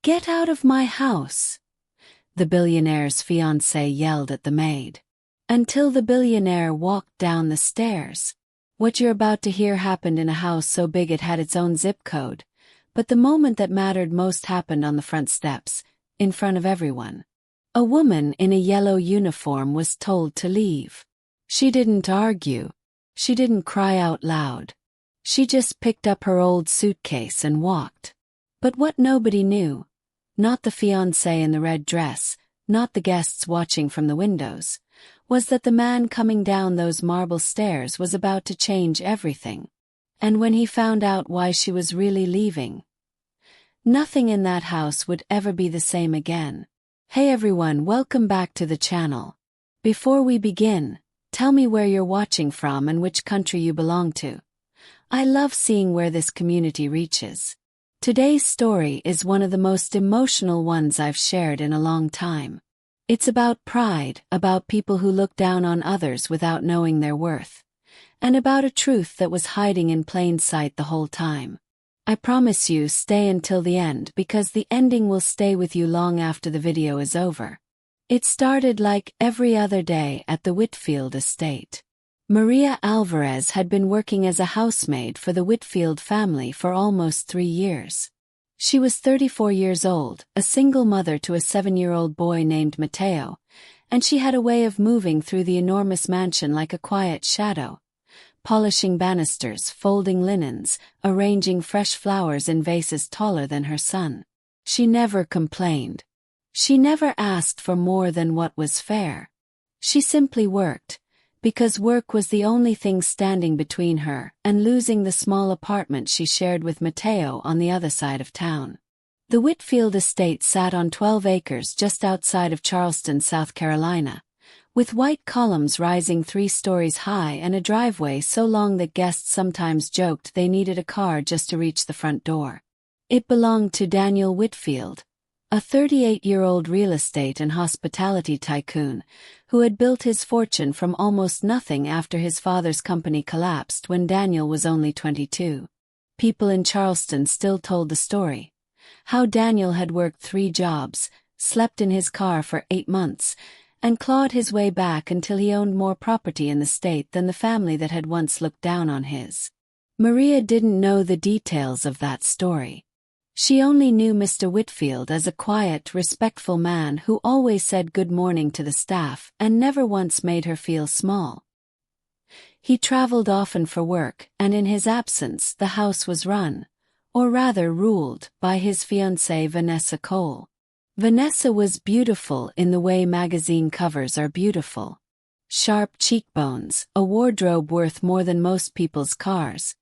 "Get out of my house!" the billionaire's fiancée yelled at the maid. Until the billionaire walked down the stairs. What you're about to hear happened in a house so big it had its own zip code, but the moment that mattered most happened on the front steps, in front of everyone. A woman in a yellow uniform was told to leave. She didn't argue. She didn't cry out loud. She just picked up her old suitcase and walked. But what nobody knew, not the fiancé in the red dress, not the guests watching from the windows, was that the man coming down those marble stairs was about to change everything. And when he found out why she was really leaving, nothing in that house would ever be the same again. Hey everyone, welcome back to the channel. Before we begin, tell me where you're watching from and which country you belong to. I love seeing where this community reaches. Today's story is one of the most emotional ones I've shared in a long time. It's about pride, about people who look down on others without knowing their worth, and about a truth that was hiding in plain sight the whole time. I promise you, stay until the end because the ending will stay with you long after the video is over. It started like every other day at the Whitfield estate. Maria Alvarez had been working as a housemaid for the Whitfield family for almost 3 years. She was 34 years old, a single mother to a 7-year-old boy named Mateo, and she had a way of moving through the enormous mansion like a quiet shadow, polishing banisters, folding linens, arranging fresh flowers in vases taller than her son. She never complained. She never asked for more than what was fair. She simply worked, because work was the only thing standing between her and losing the small apartment she shared with Mateo on the other side of town. The Whitfield estate sat on 12 acres just outside of Charleston, South Carolina, with white columns rising 3 stories high and a driveway so long that guests sometimes joked they needed a car just to reach the front door. It belonged to Daniel Whitfield, a 38-year-old real estate and hospitality tycoon who had built his fortune from almost nothing after his father's company collapsed when Daniel was only 22. People in Charleston still told the story. How Daniel had worked 3 jobs, slept in his car for 8 months, and clawed his way back until he owned more property in the state than the family that had once looked down on his. Maria didn't know the details of that story. She only knew Mr. Whitfield as a quiet, respectful man who always said good morning to the staff and never once made her feel small. He traveled often for work, and in his absence the house was run, or rather ruled, by his fiancée Vanessa Cole. Vanessa was beautiful in the way magazine covers are beautiful. Sharp cheekbones, a wardrobe worth more than most people's cars,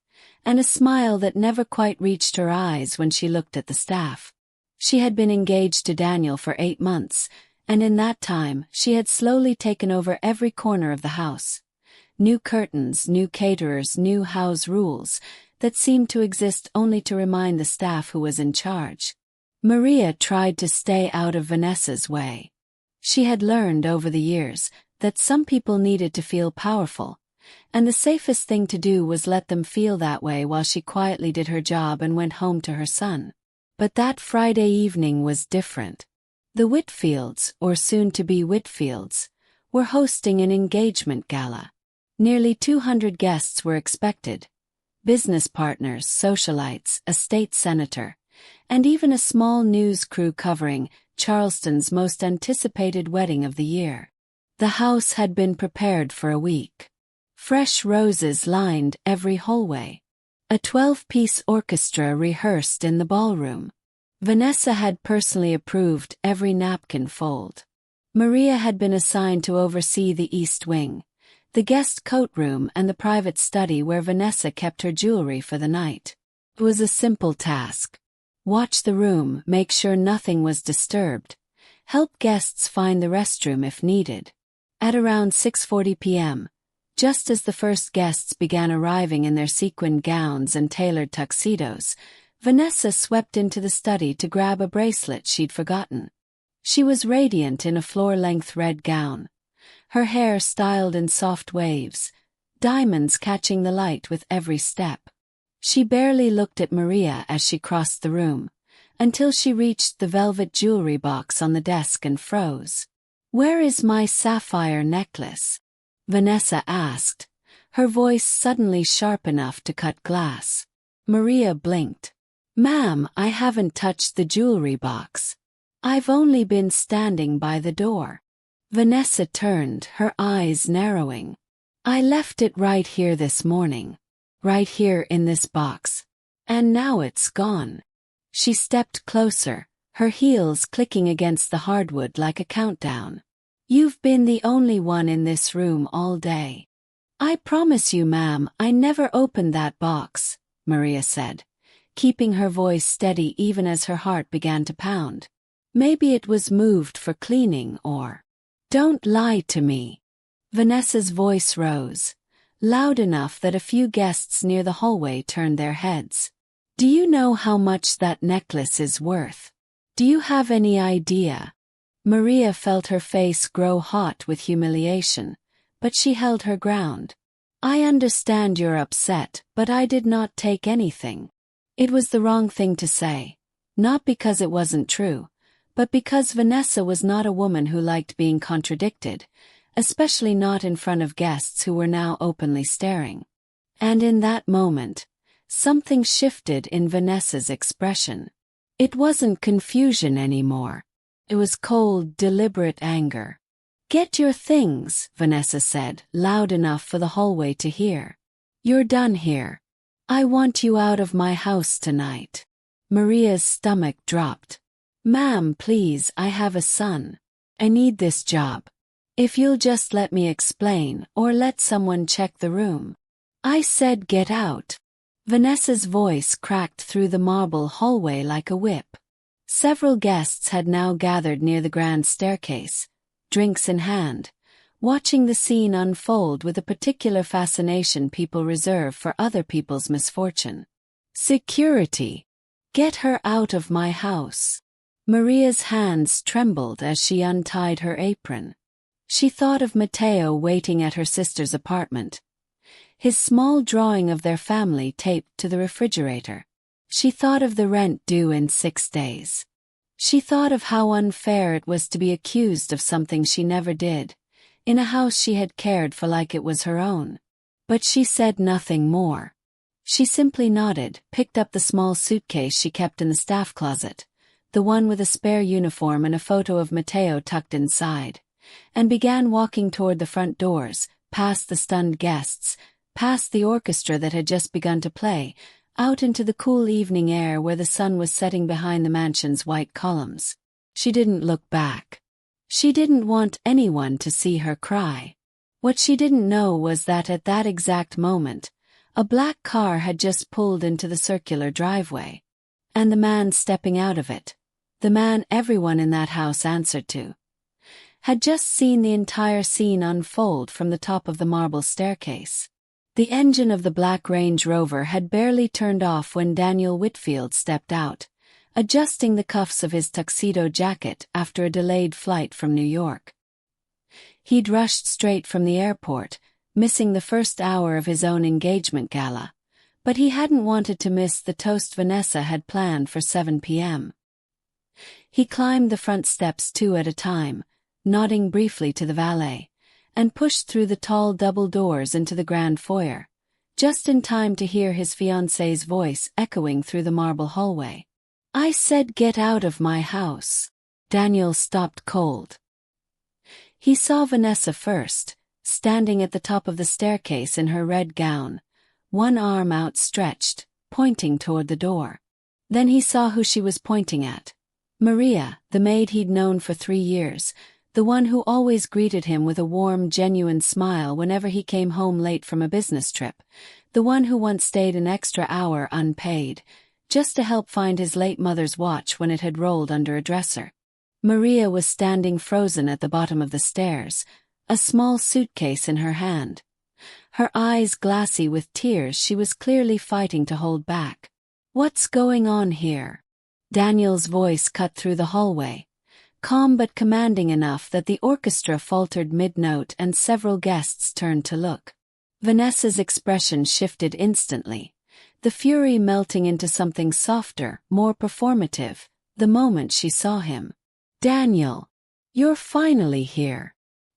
and a smile that never quite reached her eyes when she looked at the staff. She had been engaged to Daniel for 8 months, and in that time she had slowly taken over every corner of the house. New curtains, new caterers, new house rules that seemed to exist only to remind the staff who was in charge. Maria tried to stay out of Vanessa's way. She had learned over the years that some people needed to feel powerful, and the safest thing to do was let them feel that way while she quietly did her job and went home to her son. But that Friday evening was different. The Whitfields, or soon-to-be Whitfields, were hosting an engagement gala. Nearly 200 guests were expected. Business partners, socialites, a state senator, and even a small news crew covering Charleston's most anticipated wedding of the year. The house had been prepared for a week. Fresh roses lined every hallway. A 12-piece orchestra rehearsed in the ballroom. Vanessa had personally approved every napkin fold. Maria had been assigned to oversee the East Wing, the guest coat room and the private study where Vanessa kept her jewelry for the night. It was a simple task. Watch the room, make sure nothing was disturbed, help guests find the restroom if needed. At around 6:40 p.m., just as the first guests began arriving in their sequined gowns and tailored tuxedos, Vanessa swept into the study to grab a bracelet she'd forgotten. She was radiant in a floor-length red gown, her hair styled in soft waves, diamonds catching the light with every step. She barely looked at Maria as she crossed the room, until she reached the velvet jewelry box on the desk and froze. "Where is my sapphire necklace?" Vanessa asked, her voice suddenly sharp enough to cut glass. Maria blinked. "Ma'am, I haven't touched the jewelry box. I've only been standing by the door." Vanessa turned, her eyes narrowing. "I left it right here this morning. Right here in this box. And now it's gone." She stepped closer, her heels clicking against the hardwood like a countdown. "You've been the only one in this room all day." "I promise you, ma'am, I never opened that box," Maria said, keeping her voice steady even as her heart began to pound. "Maybe it was moved for cleaning or—" "Don't lie to me." Vanessa's voice rose, loud enough that a few guests near the hallway turned their heads. "Do you know how much that necklace is worth? Do you have any idea?" Maria felt her face grow hot with humiliation, but she held her ground. "I understand you're upset, but I did not take anything." It was the wrong thing to say, not because it wasn't true, but because Vanessa was not a woman who liked being contradicted, especially not in front of guests who were now openly staring. And in that moment, something shifted in Vanessa's expression. It wasn't confusion anymore. It was cold, deliberate anger. "Get your things," Vanessa said, loud enough for the hallway to hear. "You're done here. I want you out of my house tonight." Maria's stomach dropped. "Ma'am, please, I have a son. I need this job. If you'll just let me explain, or let someone check the room." "I said get out." Vanessa's voice cracked through the marble hallway like a whip. Several guests had now gathered near the grand staircase, drinks in hand, watching the scene unfold with a particular fascination people reserve for other people's misfortune. "Security! Get her out of my house." Maria's hands trembled as she untied her apron. She thought of Matteo waiting at her sister's apartment, his small drawing of their family taped to the refrigerator. She thought of the rent due in 6 days. She thought of how unfair it was to be accused of something she never did, in a house she had cared for like it was her own. But she said nothing more. She simply nodded, picked up the small suitcase she kept in the staff closet, the one with a spare uniform and a photo of Matteo tucked inside, and began walking toward the front doors, past the stunned guests, past the orchestra that had just begun to play, out into the cool evening air where the sun was setting behind the mansion's white columns. She didn't look back. She didn't want anyone to see her cry. What she didn't know was that at that exact moment, a black car had just pulled into the circular driveway. And the man stepping out of it, the man everyone in that house answered to, had just seen the entire scene unfold from the top of the marble staircase. The engine of the black Range Rover had barely turned off when Daniel Whitfield stepped out, adjusting the cuffs of his tuxedo jacket after a delayed flight from New York. He'd rushed straight from the airport, missing the first hour of his own engagement gala, but he hadn't wanted to miss the toast Vanessa had planned for 7 p.m. He climbed the front steps 2 at a time, nodding briefly to the valet, and pushed through the tall double doors into the grand foyer, just in time to hear his fiancée's voice echoing through the marble hallway. "I said get out of my house." Daniel stopped cold. He saw Vanessa first, standing at the top of the staircase in her red gown, one arm outstretched, pointing toward the door. Then he saw who she was pointing at. Maria, the maid he'd known for 3 years, the one who always greeted him with a warm, genuine smile whenever he came home late from a business trip, the one who once stayed an extra hour unpaid, just to help find his late mother's watch when it had rolled under a dresser. Maria was standing frozen at the bottom of the stairs, a small suitcase in her hand. Her eyes glassy with tears she was clearly fighting to hold back. "What's going on here?" Daniel's voice cut through the hallway, calm but commanding enough that the orchestra faltered mid-note and several guests turned to look. Vanessa's expression shifted instantly, the fury melting into something softer, more performative, the moment she saw him. "Daniel, you're finally here."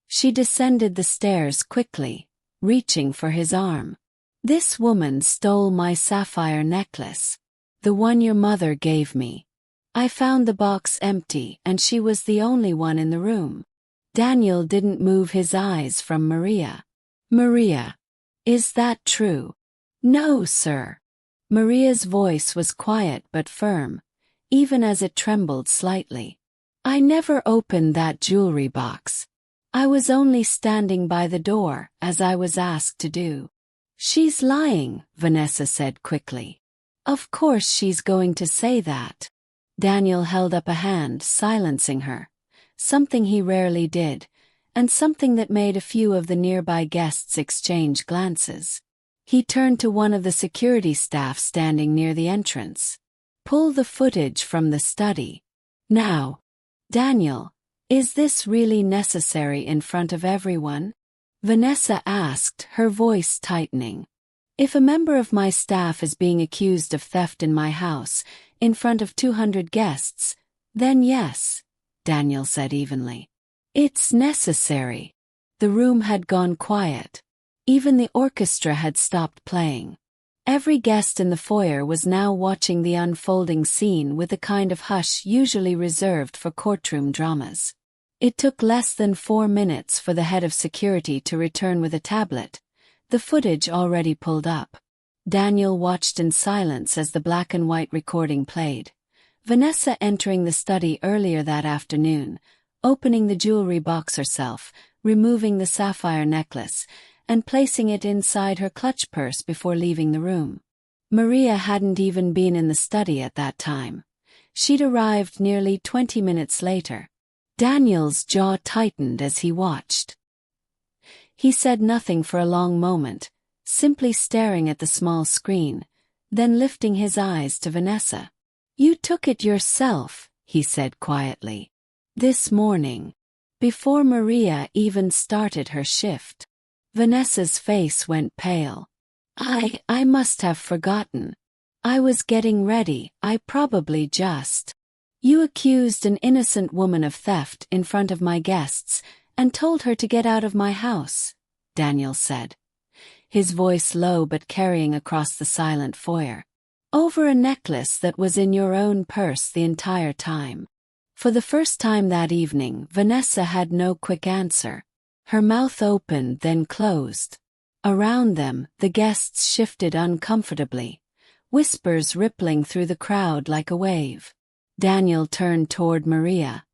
She descended the stairs quickly, reaching for his arm. "This woman stole my sapphire necklace. The one your mother gave me. I found the box empty and she was the only one in the room." Daniel didn't move his eyes from Maria. "Maria, is that true?" "No, sir." Maria's voice was quiet but firm, even as it trembled slightly. "I never opened that jewelry box. I was only standing by the door, as I was asked to do." "She's lying," Vanessa said quickly. "Of course she's going to say that." Daniel held up a hand, silencing her, something he rarely did, and something that made a few of the nearby guests exchange glances. He turned to one of the security staff standing near the entrance. "Pull the footage from the study. Now." "Daniel, is this really necessary in front of everyone?" Vanessa asked, her voice tightening. "If a member of my staff is being accused of theft in my house, in front of 200 guests, then yes," Daniel said evenly. "It's necessary." The room had gone quiet. Even the orchestra had stopped playing. Every guest in the foyer was now watching the unfolding scene with the kind of hush usually reserved for courtroom dramas. It took less than 4 minutes for the head of security to return with a tablet, the footage already pulled up. Daniel watched in silence as the black and white recording played. Vanessa entering the study earlier that afternoon, opening the jewelry box herself, removing the sapphire necklace, and placing it inside her clutch purse before leaving the room. Maria hadn't even been in the study at that time. She'd arrived nearly 20 minutes later. Daniel's jaw tightened as he watched. He said nothing for a long moment, simply staring at the small screen, then lifting his eyes to Vanessa. "You took it yourself," he said quietly. "This morning. Before Maria even started her shift." Vanessa's face went pale. I must have forgotten. I was getting ready, I probably just." "You accused an innocent woman of theft in front of my guests and told her to get out of my house," Daniel said, his voice low but carrying across the silent foyer. "Over a necklace that was in your own purse the entire time." For the first time that evening, Vanessa had no quick answer. Her mouth opened then closed. Around them, the guests shifted uncomfortably, whispers rippling through the crowd like a wave. Daniel turned toward Maria,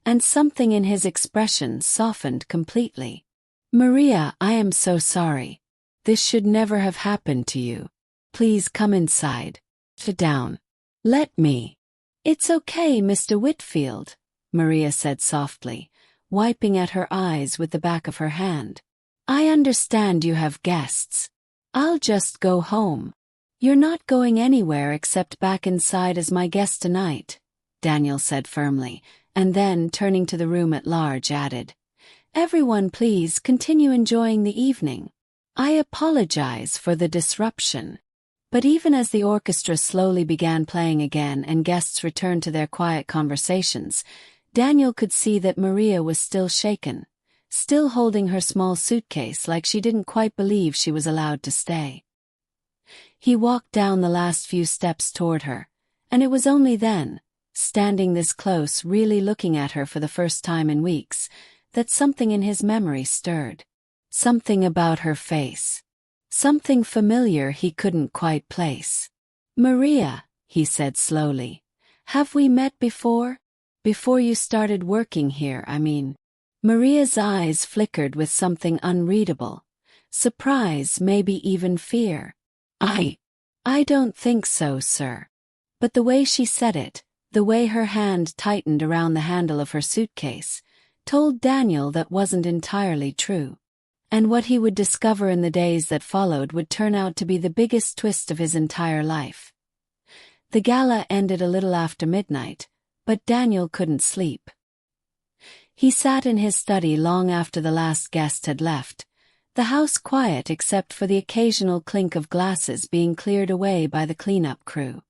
and something in his expression softened completely. "Maria, I am so sorry. This should never have happened to you. Please come inside. Sit down. Let me." "It's okay, Mr. Whitfield," Maria said softly, wiping at her eyes with the back of her hand. "I understand you have guests. I'll just go home." "You're not going anywhere except back inside as my guest tonight," Daniel said firmly, and then, turning to the room at large, added, "Everyone please continue enjoying the evening. I apologize for the disruption." But even as the orchestra slowly began playing again and guests returned to their quiet conversations, Daniel could see that Maria was still shaken, still holding her small suitcase like she didn't quite believe she was allowed to stay. He walked down the last few steps toward her, and it was only then, standing this close, really looking at her for the first time in weeks, that something in his memory stirred. Something about her face. Something familiar he couldn't quite place. "Maria," he said slowly, "have we met before? Before you started working here, I mean." Maria's eyes flickered with something unreadable. Surprise, maybe even fear. I don't think so, sir." But the way she said it, the way her hand tightened around the handle of her suitcase, told Daniel that wasn't entirely true. And what he would discover in the days that followed would turn out to be the biggest twist of his entire life. The gala ended a little after midnight, but Daniel couldn't sleep. He sat in his study long after the last guest had left, The house quiet except for the occasional clink of glasses being cleared away by the cleanup crew.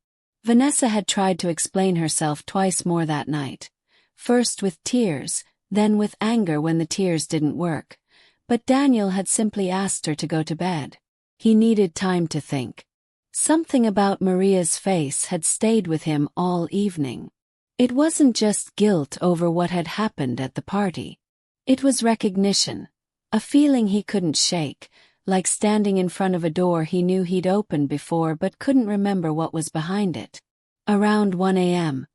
Vanessa had tried to explain herself twice more that night, first with tears, then with anger when the tears didn't work, but Daniel had simply asked her to go to bed. He needed time to think. Something about Maria's face had stayed with him all evening. It wasn't just guilt over what had happened at the party. It was recognition, a feeling he couldn't shake, like standing in front of a door he knew he'd opened before but couldn't remember what was behind it. Around 1 a.m.,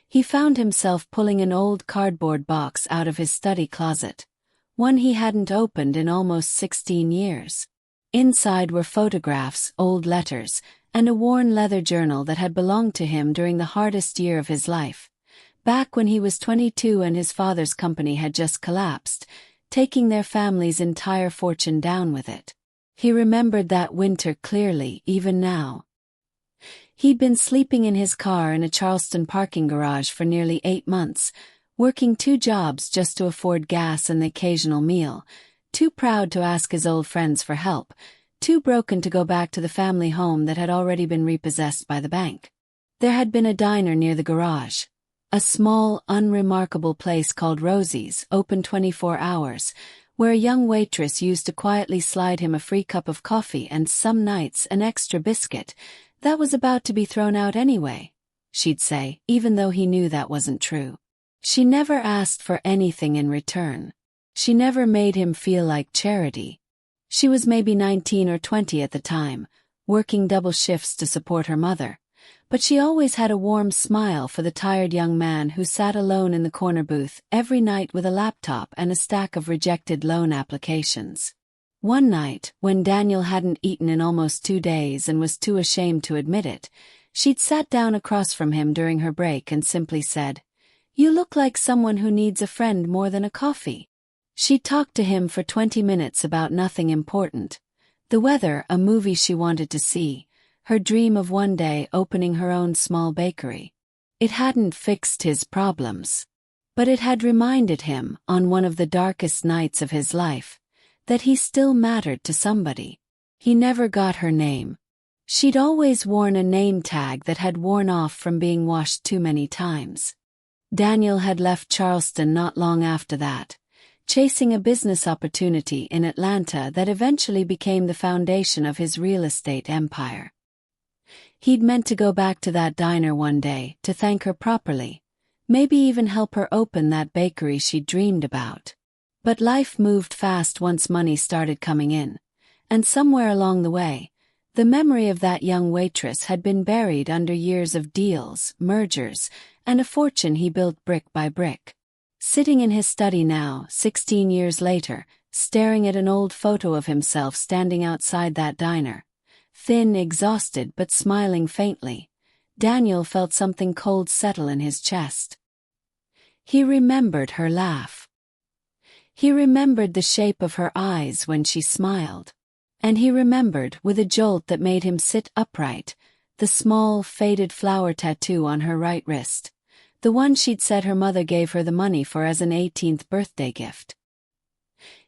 he found himself pulling an old cardboard box out of his study closet, one he hadn't opened in almost 16 years. Inside were photographs, old letters, and a worn leather journal that had belonged to him during the hardest year of his life, back when he was 22 and his father's company had just collapsed, taking their family's entire fortune down with it. He remembered that winter clearly, even now. He'd been sleeping in his car in a Charleston parking garage for nearly 8 months, working 2 jobs just to afford gas and the occasional meal, too proud to ask his old friends for help, too broken to go back to the family home that had already been repossessed by the bank. There had been a diner near the garage, a small, unremarkable place called Rosie's, open 24 hours, where a young waitress used to quietly slide him a free cup of coffee and some nights an extra biscuit that was about to be thrown out anyway, she'd say, even though he knew that wasn't true. She never asked for anything in return. She never made him feel like charity. She was maybe 19 or 20 at the time, working double shifts to support her mother, but she always had a warm smile for the tired young man who sat alone in the corner booth every night with a laptop and a stack of rejected loan applications. One night, when Daniel hadn't eaten in almost 2 days and was too ashamed to admit it, she'd sat down across from him during her break and simply said, "You look like someone who needs a friend more than a coffee." She talked to him for 20 minutes about nothing important. The weather, a movie she wanted to see, her dream of one day opening her own small bakery. It hadn't fixed his problems, but it had reminded him, on one of the darkest nights of his life, that he still mattered to somebody. He never got her name. She'd always worn a name tag that had worn off from being washed too many times. Daniel had left Charleston not long after that, chasing a business opportunity in Atlanta that eventually became the foundation of his real estate empire. He'd meant to go back to that diner one day to thank her properly, maybe even help her open that bakery she'd dreamed about. But life moved fast once money started coming in, and somewhere along the way, the memory of that young waitress had been buried under years of deals, mergers, and a fortune he built brick by brick. Sitting in his study now, 16 years later, staring at an old photo of himself standing outside that diner, thin, exhausted but smiling faintly, Daniel felt something cold settle in his chest. He remembered her laugh. He remembered the shape of her eyes when she smiled. And he remembered, with a jolt that made him sit upright, the small, faded flower tattoo on her right wrist, the one she'd said her mother gave her the money for as an 18th birthday gift.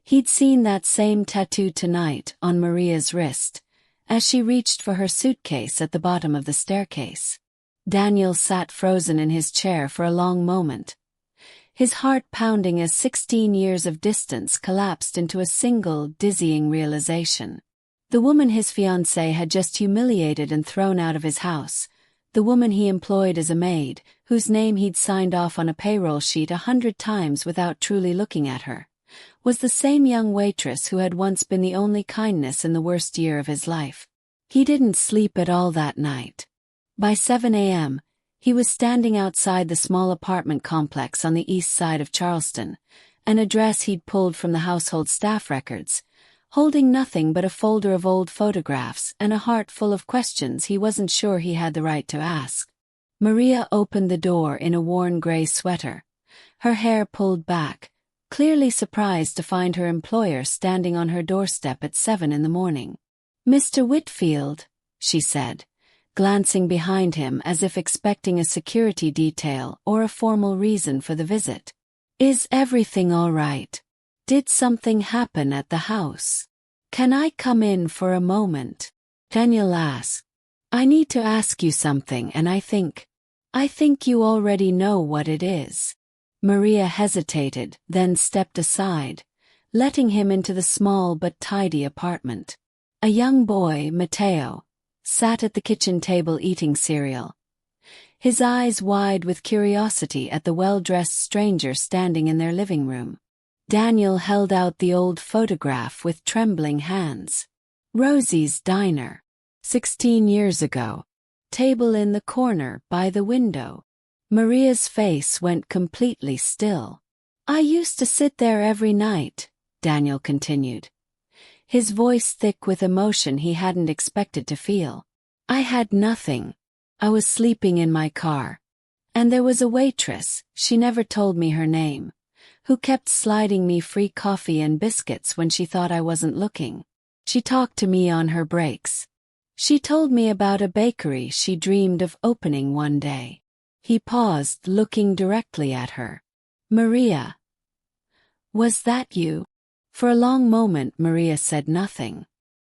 He'd seen that same tattoo tonight on Maria's wrist, as she reached for her suitcase at the bottom of the staircase. Daniel sat frozen in his chair for a long moment, his heart pounding as 16 years of distance collapsed into a single, dizzying realization. The woman his fiancée had just humiliated and thrown out of his house, the woman he employed as a maid, whose name he'd signed off on a payroll sheet 100 times without truly looking at her, was the same young waitress who had once been the only kindness in the worst year of his life. He didn't sleep at all that night. By 7 a.m., he was standing outside the small apartment complex on the east side of Charleston, an address he'd pulled from the household staff records, holding nothing but a folder of old photographs and a heart full of questions he wasn't sure he had the right to ask. Maria opened the door in a worn gray sweater, her hair pulled back, clearly surprised to find her employer standing on her doorstep at 7 in the morning. "Mr. Whitfield," she said, glancing behind him as if expecting a security detail or a formal reason for the visit. "Is everything all right? Did something happen at the house?" "Can I come in for a moment?" Daniel asked. "I need to ask you something, and I think you already know what it is." Maria hesitated, then stepped aside, letting him into the small but tidy apartment. A young boy, Matteo, sat at the kitchen table eating cereal, his eyes wide with curiosity at the well-dressed stranger standing in their living room. Daniel held out the old photograph with trembling hands. "Rosie's diner. 16 years ago. Table in the corner by the window." Maria's face went completely still. "I used to sit there every night," Daniel continued, his voice thick with emotion he hadn't expected to feel. "I had nothing. I was sleeping in my car. And there was a waitress, she never told me her name, who kept sliding me free coffee and biscuits when she thought I wasn't looking. She talked to me on her breaks. She told me about a bakery she dreamed of opening one day." He paused, looking directly at her. "Maria, was that you?" For a long moment Maria said nothing.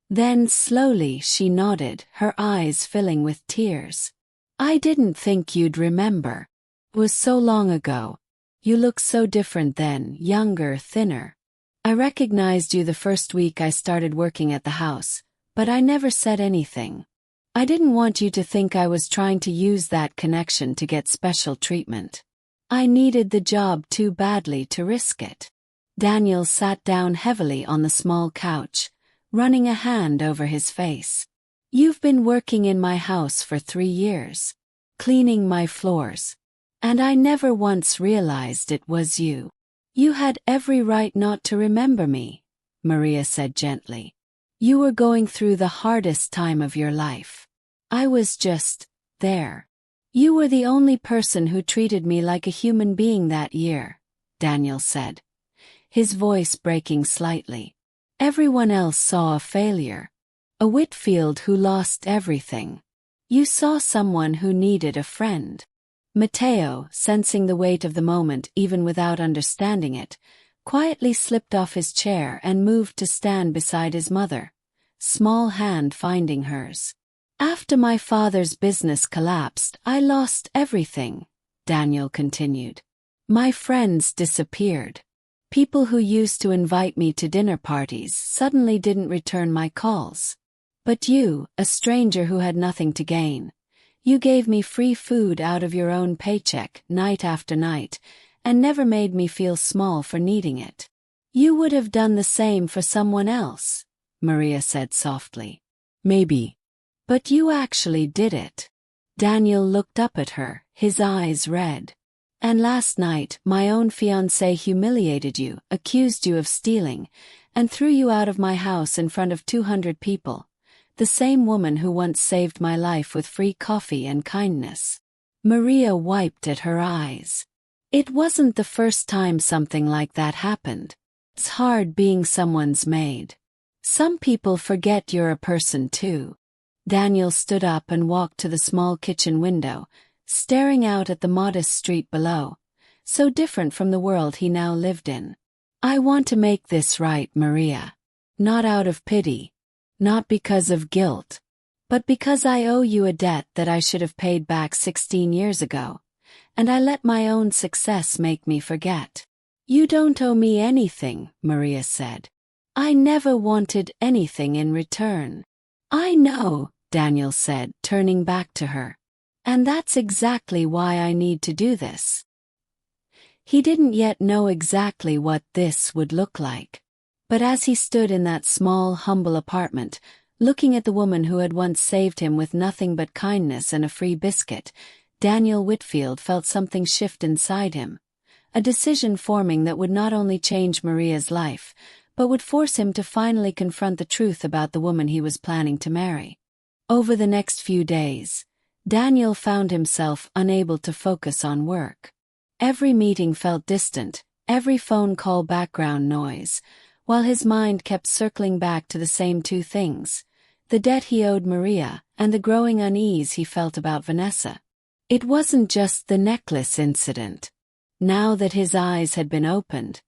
Then slowly she nodded, her eyes filling with tears. "I didn't think you'd remember. It was so long ago. You looked so different then, younger, thinner. I recognized you the first week I started working at the house, but I never said anything. I didn't want you to think I was trying to use that connection to get special treatment. I needed the job too badly to risk it." Daniel sat down heavily on the small couch, running a hand over his face. "You've been working in my house for 3 years, cleaning my floors. And I never once realized it was you. You had every right not to remember me," Maria said gently. "You were going through the hardest time of your life. I was just there. You were the only person who treated me like a human being that year," Daniel said, his voice breaking slightly. "Everyone else saw a failure, a Whitfield who lost everything. You saw someone who needed a friend." Matteo, sensing the weight of the moment even without understanding it, quietly slipped off his chair and moved to stand beside his mother, small hand finding hers. "After my father's business collapsed, I lost everything," Daniel continued. "My friends disappeared. People who used to invite me to dinner parties suddenly didn't return my calls. But you, a stranger who had nothing to gain, you gave me free food out of your own paycheck night after night, and never made me feel small for needing it. You would have done the same for someone else," Maria said softly. "Maybe. But you actually did it." Daniel looked up at her, his eyes red. "And last night, my own fiancée humiliated you, accused you of stealing, and threw you out of my house in front of 200 people. The same woman who once saved my life with free coffee and kindness." Maria wiped at her eyes. It wasn't the first time something like that happened. It's hard being someone's maid. Some people forget you're a person too. Daniel stood up and walked to the small kitchen window, staring out at the modest street below, so different from the world he now lived in. "I want to make this right, Maria. Not out of pity. Not because of guilt. But because I owe you a debt that I should have paid back 16 years ago, and I let my own success make me forget." "You don't owe me anything," Maria said. "I never wanted anything in return." "I know," Daniel said, turning back to her. "And that's exactly why I need to do this." He didn't yet know exactly what this would look like. But as he stood in that small, humble apartment, looking at the woman who had once saved him with nothing but kindness and a free biscuit, Daniel Whitfield felt something shift inside him. A decision forming that would not only change Maria's life, but would force him to finally confront the truth about the woman he was planning to marry. Over the next few days, Daniel found himself unable to focus on work. Every meeting felt distant, every phone call background noise, while his mind kept circling back to the same two things: the debt he owed Maria and the growing unease he felt about Vanessa. It wasn't just the necklace incident. Now that his eyes had been opened,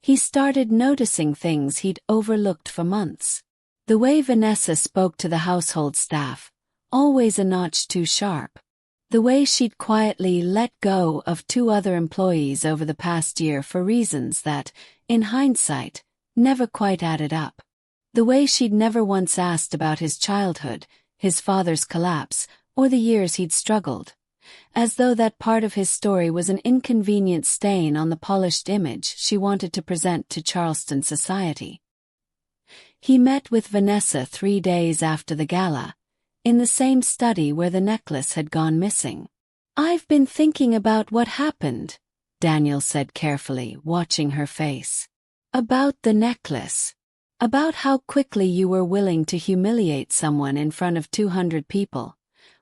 He started noticing things he'd overlooked for months. The way Vanessa spoke to the household staff, always a notch too sharp. The way she'd quietly let go of 2 other employees over the past year for reasons that, in hindsight, never quite added up. The way she'd never once asked about his childhood, his father's collapse, or the years he'd struggled. As though that part of his story was an inconvenient stain on the polished image she wanted to present to Charleston society. He met with Vanessa 3 days after the gala, in the same study where the necklace had gone missing. "I've been thinking about what happened," Daniel said carefully, watching her face. "About the necklace. About how quickly you were willing to humiliate someone in front of 200 people,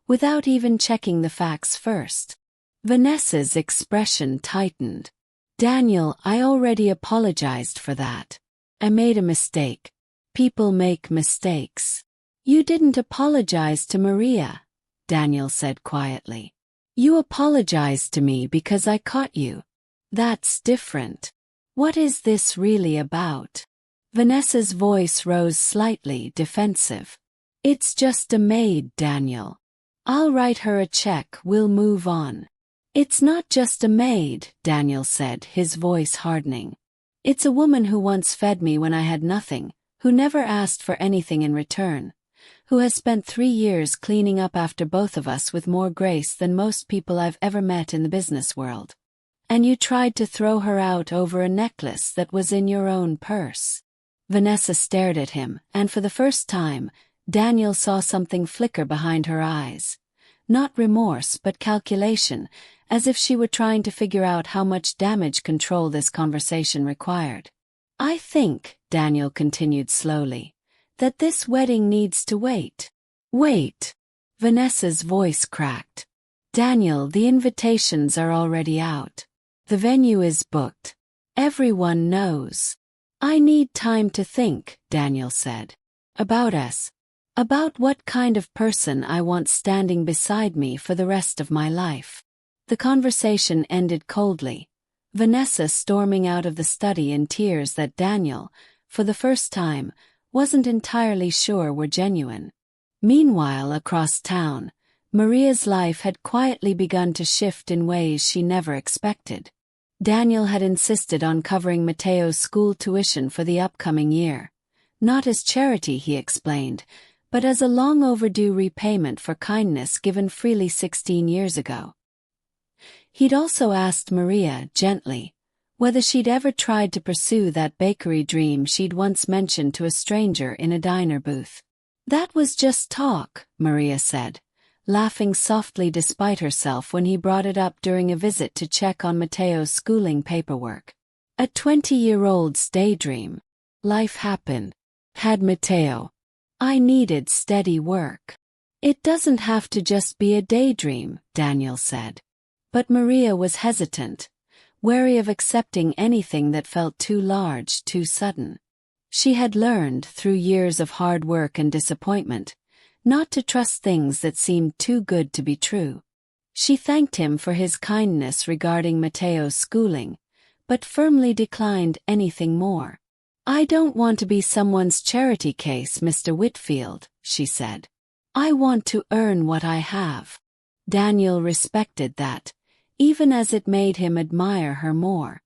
without even checking the facts first." Vanessa's expression tightened. "Daniel, I already apologized for that. I made a mistake. People make mistakes." "You didn't apologize to Maria," Daniel said quietly. "You apologized to me because I caught you. That's different. What is this really about?" Vanessa's voice rose slightly defensive. "It's just a maid, Daniel. I'll write her a check, we'll move on." "It's not just a maid," Daniel said, his voice hardening. "It's a woman who once fed me when I had nothing, who never asked for anything in return, who has spent 3 years cleaning up after both of us with more grace than most people I've ever met in the business world. And you tried to throw her out over a necklace that was in your own purse." Vanessa stared at him, and for the first time, Daniel saw something flicker behind her eyes. Not remorse but calculation, as if she were trying to figure out how much damage control this conversation required. "I think," Daniel continued slowly, "that this wedding needs to wait." "Wait." Vanessa's voice cracked. "Daniel, the invitations are already out. The venue is booked. Everyone knows." "I need time to think," Daniel said. "About us. About what kind of person I want standing beside me for the rest of my life." The conversation ended coldly, Vanessa storming out of the study in tears that Daniel, for the first time, wasn't entirely sure were genuine. Meanwhile, across town, Maria's life had quietly begun to shift in ways she never expected. Daniel had insisted on covering Mateo's school tuition for the upcoming year. Not as charity, he explained, but as a long overdue repayment for kindness given freely 16 years ago. He'd also asked Maria, gently, whether she'd ever tried to pursue that bakery dream she'd once mentioned to a stranger in a diner booth. "That was just talk," Maria said, laughing softly despite herself when he brought it up during a visit to check on Mateo's schooling paperwork. "A 20-year-old's daydream. Life happened. Had Mateo. I needed steady work." "It doesn't have to just be a daydream," Daniel said. But Maria was hesitant, wary of accepting anything that felt too large, too sudden. She had learned, through years of hard work and disappointment, not to trust things that seemed too good to be true. She thanked him for his kindness regarding Mateo's schooling, but firmly declined anything more. "I don't want to be someone's charity case, Mr. Whitfield," she said. "I want to earn what I have." Daniel respected that, even as it made him admire her more.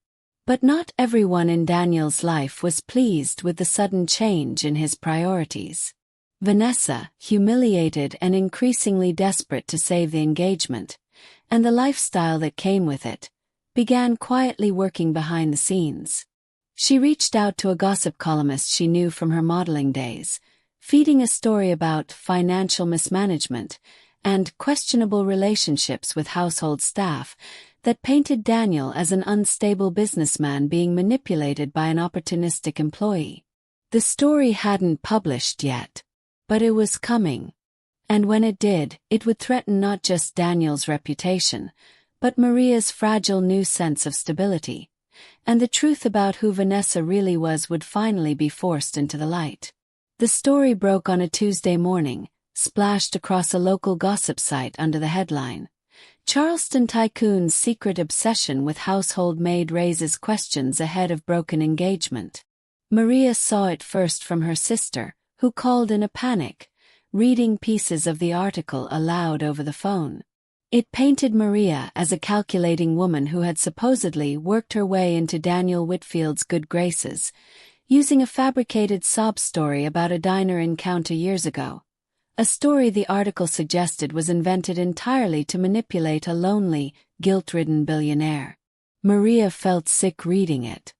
But not everyone in Daniel's life was pleased with the sudden change in his priorities. Vanessa, humiliated and increasingly desperate to save the engagement, and the lifestyle that came with it, began quietly working behind the scenes. She reached out to a gossip columnist she knew from her modeling days, feeding a story about financial mismanagement and questionable relationships with household staff that painted Daniel as an unstable businessman being manipulated by an opportunistic employee. The story hadn't published yet, but it was coming. And when it did, it would threaten not just Daniel's reputation, but Maria's fragile new sense of stability. And the truth about who Vanessa really was would finally be forced into the light. The story broke on a Tuesday morning, splashed across a local gossip site under the headline, Charleston tycoon's secret obsession with household maid raises questions ahead of broken engagement. Maria saw it first from her sister, who called in a panic, reading pieces of the article aloud over the phone. It painted Maria as a calculating woman who had supposedly worked her way into Daniel Whitfield's good graces, using a fabricated sob story about a diner encounter years ago. A story the article suggested was invented entirely to manipulate a lonely, guilt-ridden billionaire. Maria felt sick reading it.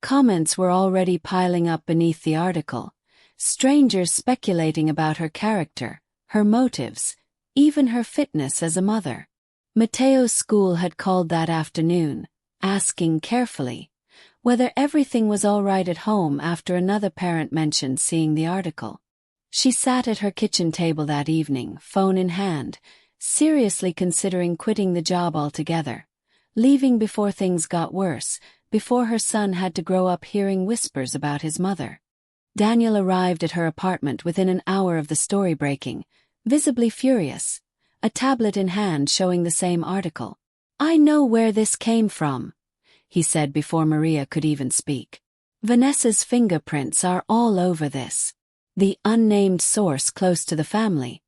Comments were already piling up beneath the article, strangers speculating about her character, her motives, even her fitness as a mother. Mateo's school had called that afternoon, asking carefully whether everything was all right at home after another parent mentioned seeing the article. She sat at her kitchen table that evening, phone in hand, seriously considering quitting the job altogether, leaving before things got worse, before her son had to grow up hearing whispers about his mother. Daniel arrived at her apartment within an hour of the story breaking, visibly furious, a tablet in hand showing the same article. "I know where this came from," he said before Maria could even speak. "Vanessa's fingerprints are all over this. The unnamed source close to the family.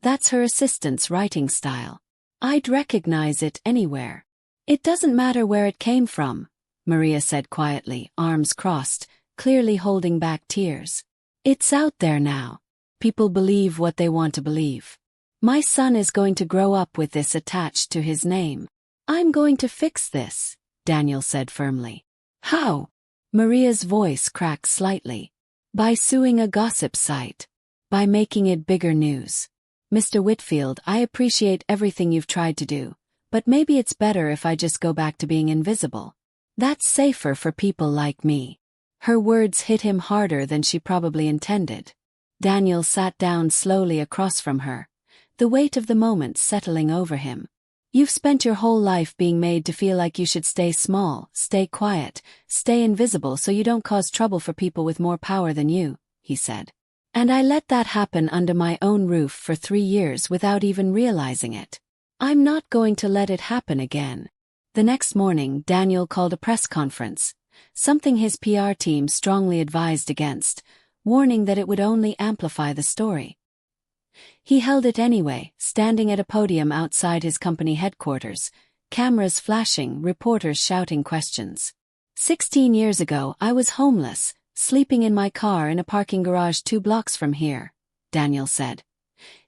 That's her assistant's writing style. I'd recognize it anywhere." "It doesn't matter where it came from," Maria said quietly, arms crossed, clearly holding back tears. "It's out there now. People believe what they want to believe. My son is going to grow up with this attached to his name. I'm going to fix this," Daniel said firmly. "How?" Maria's voice cracked slightly. "By suing a gossip site. By making it bigger news. Mr. Whitfield, I appreciate everything you've tried to do, but maybe it's better if I just go back to being invisible. That's safer for people like me." Her words hit him harder than she probably intended. Daniel sat down slowly across from her, the weight of the moment settling over him. "You've spent your whole life being made to feel like you should stay small, stay quiet, stay invisible so you don't cause trouble for people with more power than you," he said. "And I let that happen under my own roof for 3 years without even realizing it. I'm not going to let it happen again." The next morning, Daniel called a press conference, something his PR team strongly advised against, warning that it would only amplify the story. He held it anyway, standing at a podium outside his company headquarters, cameras flashing, reporters shouting questions. 16 years ago, I was homeless, sleeping in my car in a parking garage 2 blocks from here," Daniel said,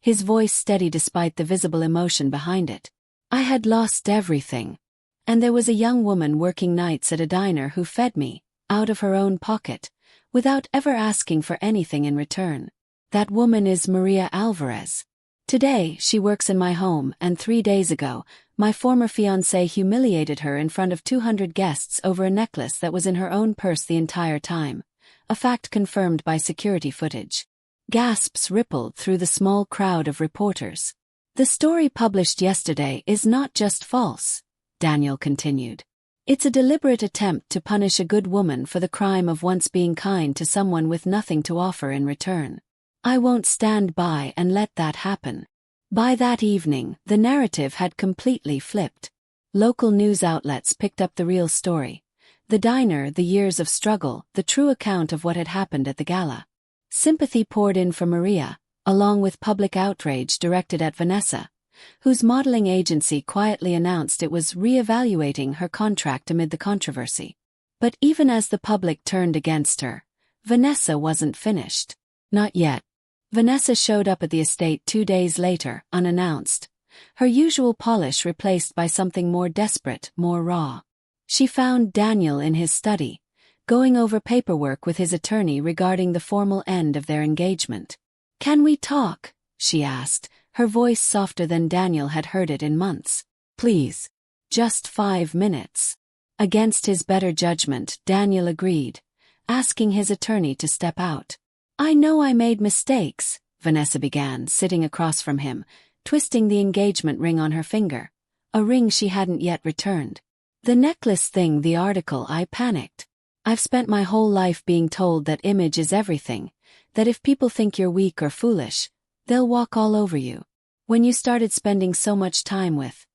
his voice steady despite the visible emotion behind it. "I had lost everything. And there was a young woman working nights at a diner who fed me, out of her own pocket, without ever asking for anything in return. That woman is Maria Alvarez. Today, she works in my home, and 3 days ago, my former fiancé humiliated her in front of 200 guests over a necklace that was in her own purse the entire time, a fact confirmed by security footage." Gasps rippled through the small crowd of reporters. "The story published yesterday is not just false," Daniel continued. "It's a deliberate attempt to punish a good woman for the crime of once being kind to someone with nothing to offer in return. I won't stand by and let that happen." By that evening, the narrative had completely flipped. Local news outlets picked up the real story. The diner, the years of struggle, the true account of what had happened at the gala. Sympathy poured in for Maria, along with public outrage directed at Vanessa, whose modeling agency quietly announced it was re-evaluating her contract amid the controversy. But even as the public turned against her, Vanessa wasn't finished. Not yet. Vanessa showed up at the estate 2 days later, unannounced, her usual polish replaced by something more desperate, more raw. She found Daniel in his study, going over paperwork with his attorney regarding the formal end of their engagement. "Can we talk?" she asked, her voice softer than Daniel had heard it in months. "Please. Just 5 minutes." Against his better judgment, Daniel agreed, asking his attorney to step out. "I know I made mistakes," Vanessa began, sitting across from him, twisting the engagement ring on her finger, a ring she hadn't yet returned. "The necklace thing, the article, I panicked. I've spent my whole life being told that image is everything, that if people think you're weak or foolish, they'll walk all over you. When you started spending so much time with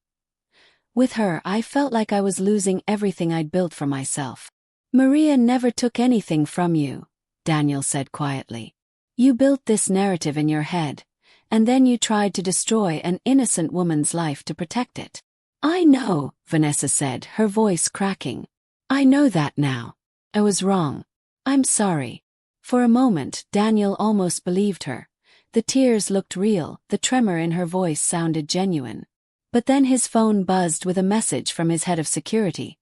With her, I felt like I was losing everything I'd built for myself. Maria never took anything from you, Daniel said quietly. You built this narrative in your head, and then you tried to destroy an innocent woman's life to protect it. I know, Vanessa said, her voice cracking. I know that now. I was wrong. I'm sorry. For a moment, Daniel almost believed her. The tears looked real, the tremor in her voice sounded genuine. But then his phone buzzed with a message from his head of security,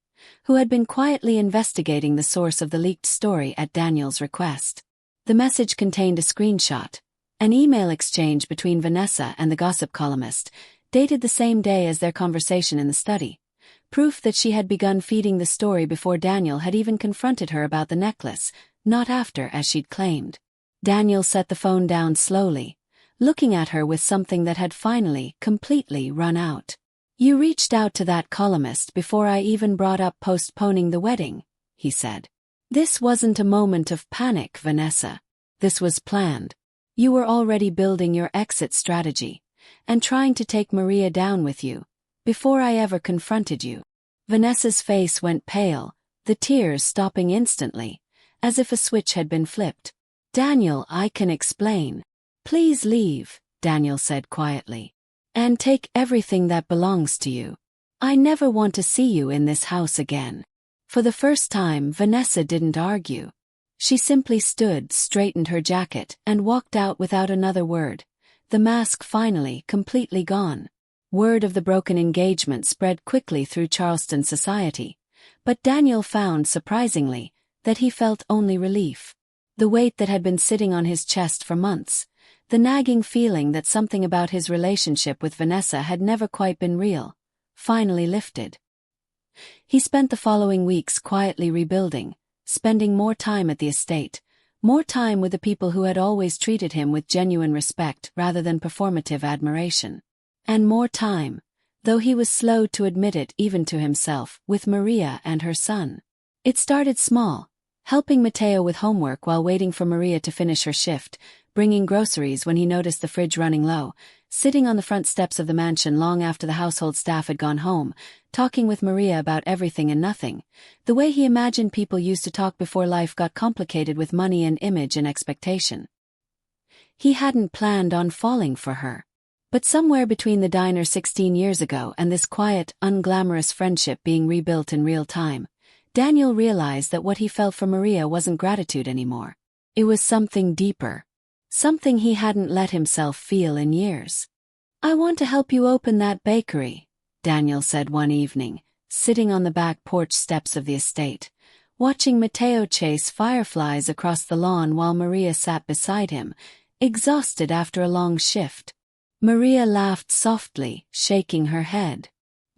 who had been quietly investigating the source of the leaked story at Daniel's request. The message contained a screenshot, an email exchange between Vanessa and the gossip columnist, dated the same day as their conversation in the study. Proof that she had begun feeding the story before Daniel had even confronted her about the necklace, not after as she'd claimed. Daniel set the phone down slowly, looking at her with something that had finally, completely run out. You reached out to that columnist before I even brought up postponing the wedding, he said. This wasn't a moment of panic, Vanessa. This was planned. You were already building your exit strategy, and trying to take Maria down with you, before I ever confronted you. Vanessa's face went pale, the tears stopping instantly, as if a switch had been flipped. Daniel, I can explain. Please leave, Daniel said quietly. And take everything that belongs to you. I never want to see you in this house again. For the first time, Vanessa didn't argue. She simply stood, straightened her jacket, and walked out without another word, the mask finally completely gone. Word of the broken engagement spread quickly through Charleston society, but Daniel found, surprisingly, that he felt only relief. The weight that had been sitting on his chest for months, the nagging feeling that something about his relationship with Vanessa had never quite been real, finally lifted. He spent the following weeks quietly rebuilding, spending more time at the estate, more time with the people who had always treated him with genuine respect rather than performative admiration. And more time, though he was slow to admit it even to himself, with Maria and her son. It started small, helping Matteo with homework while waiting for Maria to finish her shift, bringing groceries when he noticed the fridge running low, sitting on the front steps of the mansion long after the household staff had gone home, talking with Maria about everything and nothing, the way he imagined people used to talk before life got complicated with money and image and expectation. He hadn't planned on falling for her. But somewhere between the diner 16 years ago and this quiet, unglamorous friendship being rebuilt in real time, Daniel realized that what he felt for Maria wasn't gratitude anymore. It was something deeper. Something he hadn't let himself feel in years. I want to help you open that bakery, Daniel said one evening, sitting on the back porch steps of the estate, watching Matteo chase fireflies across the lawn while Maria sat beside him, exhausted after a long shift. Maria laughed softly, shaking her head.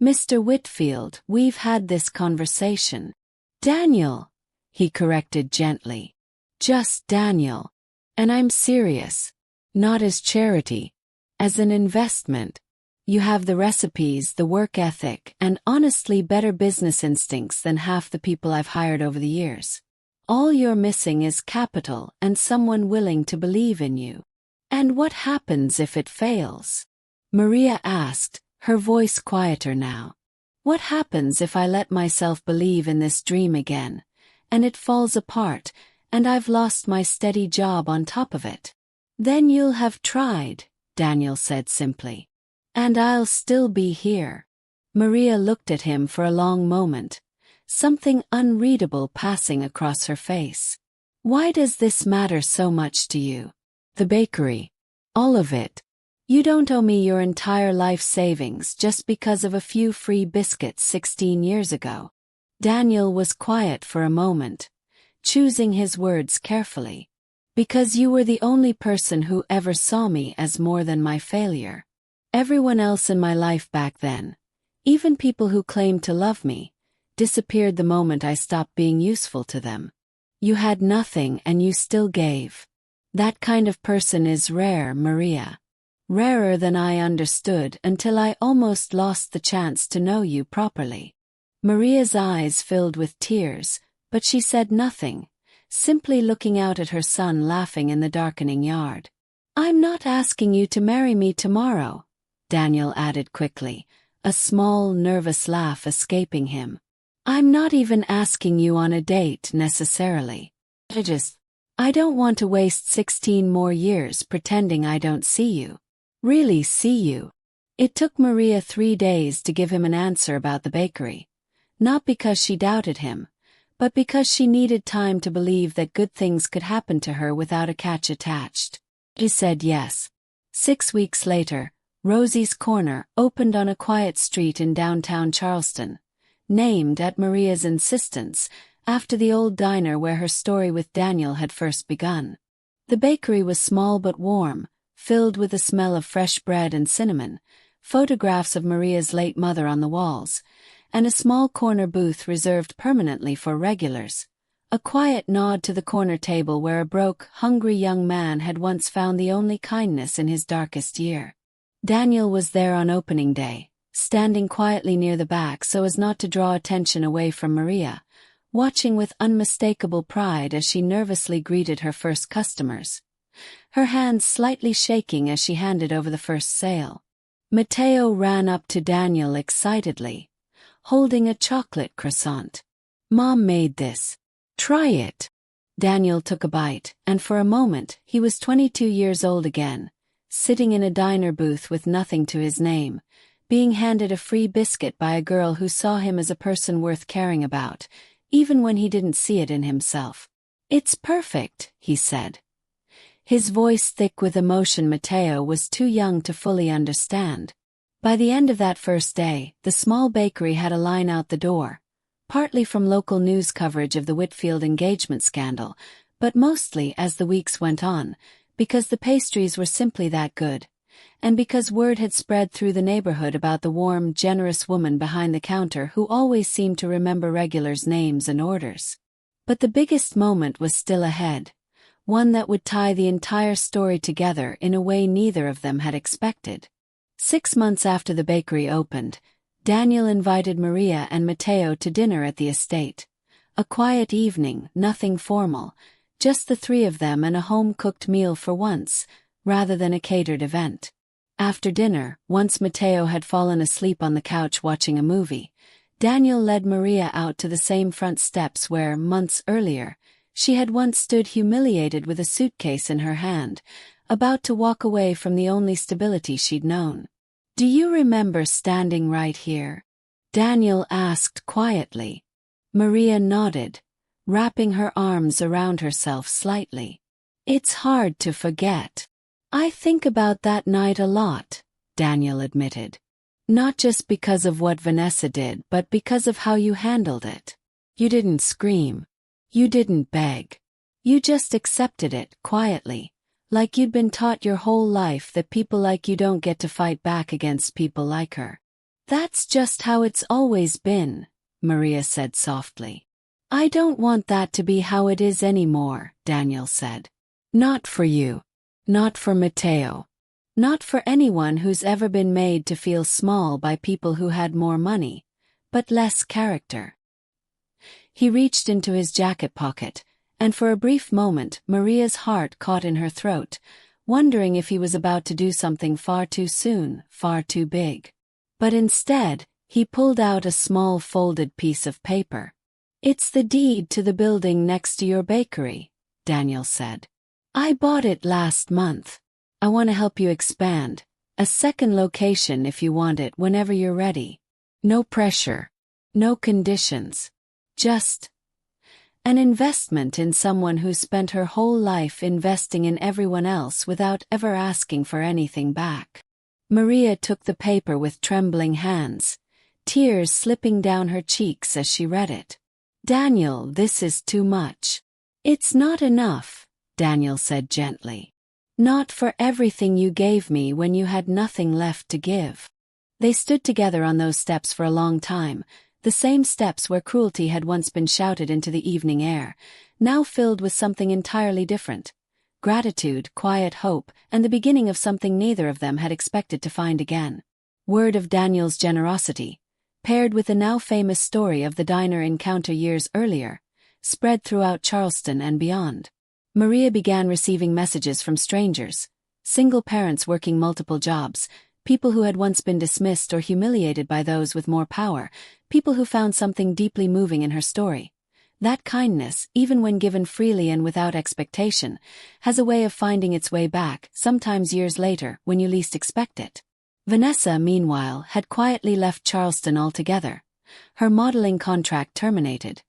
Mr. Whitfield, we've had this conversation. Daniel, he corrected gently. Just Daniel. And I'm serious. Not as charity. As an investment. You have the recipes, the work ethic, and honestly better business instincts than half the people I've hired over the years. All you're missing is capital and someone willing to believe in you. And what happens if it fails? Maria asked, her voice quieter now. What happens if I let myself believe in this dream again, and it falls apart, and I've lost my steady job on top of it? Then you'll have tried, Daniel said simply. And I'll still be here. Maria looked at him for a long moment, something unreadable passing across her face. Why does this matter so much to you? The bakery. All of it. You don't owe me your entire life savings just because of a few free biscuits 16 years ago. Daniel was quiet for a moment, choosing his words carefully. Because you were the only person who ever saw me as more than my failure. Everyone else in my life back then, even people who claimed to love me, disappeared the moment I stopped being useful to them. You had nothing and you still gave. That kind of person is rare, Maria. Rarer than I understood until I almost lost the chance to know you properly. Maria's eyes filled with tears, but she said nothing, simply looking out at her son laughing in the darkening yard. I'm not asking you to marry me tomorrow, Daniel added quickly. a small, nervous laugh escaping him. "I'm not even asking you on a date necessarily. I don't want to waste 16 more years pretending I don't see you. Really see you." It took Maria 3 days to give him an answer about the bakery. Not because she doubted him, but because she needed time to believe that good things could happen to her without a catch attached. He said yes. 6 weeks later, Rosie's Corner opened on a quiet street in downtown Charleston, named at Maria's insistence, after the old diner where her story with Daniel had first begun. The bakery was small but warm, filled with the smell of fresh bread and cinnamon, photographs of Maria's late mother on the walls, and a small corner booth reserved permanently for regulars. A quiet nod to the corner table where a broke, hungry young man had once found the only kindness in his darkest year. Daniel was there on opening day, standing quietly near the back so as not to draw attention away from Maria, watching with unmistakable pride as she nervously greeted her first customers, her hands slightly shaking as she handed over the first sale. Mateo ran up to Daniel excitedly, holding a chocolate croissant. "Mom made this. Try it." Daniel took a bite, and for a moment he was 22 years old again, sitting in a diner booth with nothing to his name, being handed a free biscuit by a girl who saw him as a person worth caring about, even when he didn't see it in himself. "It's perfect," he said. His voice thick with emotion. Mateo was too young to fully understand. By the end of that first day, the small bakery had a line out the door, partly from local news coverage of the Whitfield engagement scandal, but mostly as the weeks went on, because the pastries were simply that good, and because word had spread through the neighborhood about the warm, generous woman behind the counter who always seemed to remember regulars' names and orders. But the biggest moment was still ahead, one that would tie the entire story together in a way neither of them had expected. 6 months after the bakery opened, Daniel invited Maria and Mateo to dinner at the estate. A quiet evening, nothing formal, just the 3 of them and a home-cooked meal for once, rather than a catered event. After dinner, once Mateo had fallen asleep on the couch watching a movie, Daniel led Maria out to the same front steps where, months earlier, she had once stood humiliated with a suitcase in her hand, about to walk away from the only stability she'd known. "Do you remember standing right here?" Daniel asked quietly. Maria nodded, wrapping her arms around herself slightly. "It's hard to forget. I think about that night a lot," Daniel admitted. "Not just because of what Vanessa did, but because of how you handled it. You didn't scream. You didn't beg. You just accepted it, quietly, like you'd been taught your whole life that people like you don't get to fight back against people like her. That's just how it's always been," Maria said softly. "I don't want that to be how it is anymore," Daniel said. "Not for you. Not for Mateo. Not for anyone who's ever been made to feel small by people who had more money, but less character." He reached into his jacket pocket, and for a brief moment Maria's heart caught in her throat, wondering if he was about to do something far too soon, far too big. But instead, he pulled out a small folded piece of paper. "It's the deed to the building next to your bakery," Daniel said. "I bought it last month. I want to help you expand. A second location if you want it whenever you're ready. No pressure. No conditions. Just an investment in someone who spent her whole life investing in everyone else without ever asking for anything back." Maria took the paper with trembling hands, tears slipping down her cheeks as she read it. "Daniel, this is too much." "It's not enough," Daniel said gently. "Not for everything you gave me when you had nothing left to give." They stood together on those steps for a long time, the same steps where cruelty had once been shouted into the evening air, now filled with something entirely different. Gratitude, quiet hope, and the beginning of something neither of them had expected to find again. Word of Daniel's generosity, paired with the now famous story of the diner encounter years earlier, spread throughout Charleston and beyond. Maria began receiving messages from strangers, single parents working multiple jobs, people who had once been dismissed or humiliated by those with more power, people who found something deeply moving in her story. That kindness, even when given freely and without expectation, has a way of finding its way back, sometimes years later, when you least expect it. Vanessa, meanwhile, had quietly left Charleston altogether. Her modeling contract terminated.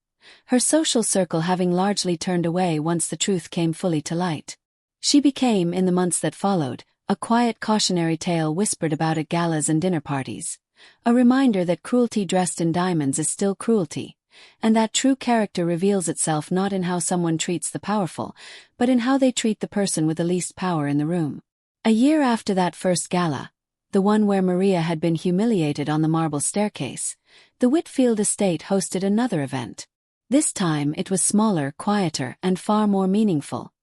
Her social circle having largely turned away once the truth came fully to light. She became, in the months that followed, a quiet cautionary tale whispered about at galas and dinner parties. A reminder that cruelty dressed in diamonds is still cruelty, and that true character reveals itself not in how someone treats the powerful, but in how they treat the person with the least power in the room. A year after that first gala, the one where Maria had been humiliated on the marble staircase, the Whitfield estate hosted another event. This time it was smaller, quieter, and far more meaningful.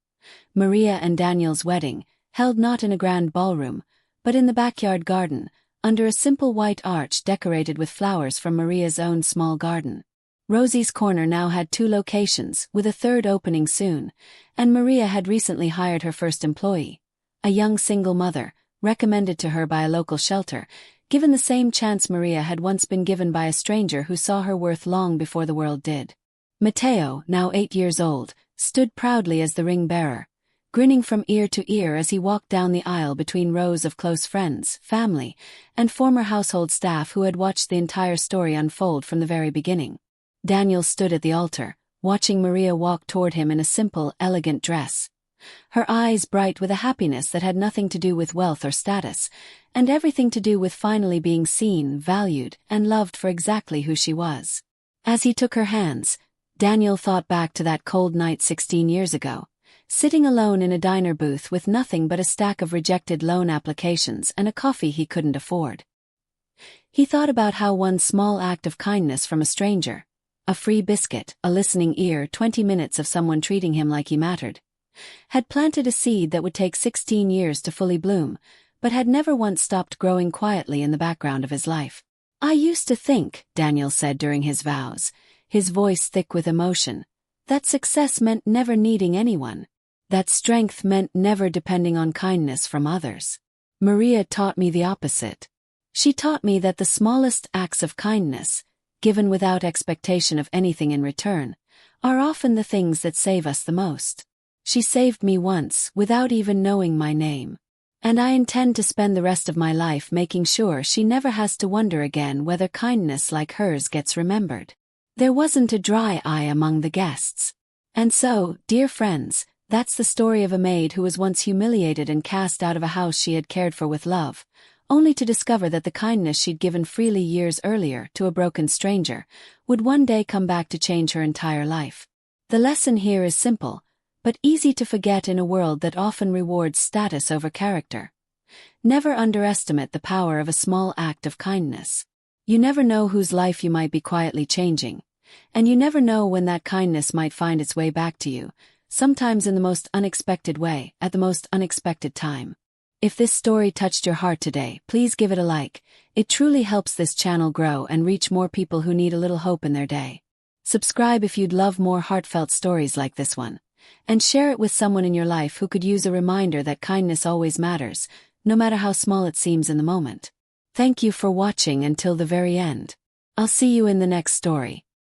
Maria and Daniel's wedding, held not in a grand ballroom, but in the backyard garden, under a simple white arch decorated with flowers from Maria's own small garden. Rosie's Corner now had 2 locations, with a third opening soon, and Maria had recently hired her first employee, a young single mother, recommended to her by a local shelter, given the same chance Maria had once been given by a stranger who saw her worth long before the world did. Matteo, now 8 years old, stood proudly as the ring-bearer, grinning from ear to ear as he walked down the aisle between rows of close friends, family, and former household staff who had watched the entire story unfold from the very beginning. Daniel stood at the altar, watching Maria walk toward him in a simple, elegant dress. Her eyes bright with a happiness that had nothing to do with wealth or status, and everything to do with finally being seen, valued, and loved for exactly who she was. As he took her hands, Daniel thought back to that cold night 16 years ago, sitting alone in a diner booth with nothing but a stack of rejected loan applications and a coffee he couldn't afford. He thought about how one small act of kindness from a stranger, a free biscuit, a listening ear, 20 minutes of someone treating him like he mattered, had planted a seed that would take 16 years to fully bloom, but had never once stopped growing quietly in the background of his life. "I used to think," Daniel said during his vows, his voice thick with emotion, "that success meant never needing anyone. That strength meant never depending on kindness from others. Maria taught me the opposite. She taught me that the smallest acts of kindness, given without expectation of anything in return, are often the things that save us the most. She saved me once without even knowing my name. And I intend to spend the rest of my life making sure she never has to wonder again whether kindness like hers gets remembered." There wasn't a dry eye among the guests. And so, dear friends, that's the story of a maid who was once humiliated and cast out of a house she had cared for with love, only to discover that the kindness she'd given freely years earlier to a broken stranger would one day come back to change her entire life. The lesson here is simple, but easy to forget in a world that often rewards status over character. Never underestimate the power of a small act of kindness. You never know whose life you might be quietly changing, and you never know when that kindness might find its way back to you, sometimes in the most unexpected way, at the most unexpected time. If this story touched your heart today, please give it a like. It truly helps this channel grow and reach more people who need a little hope in their day. Subscribe if you'd love more heartfelt stories like this one, and share it with someone in your life who could use a reminder that kindness always matters, no matter how small it seems in the moment. Thank you for watching until the very end. I'll see you in the next story.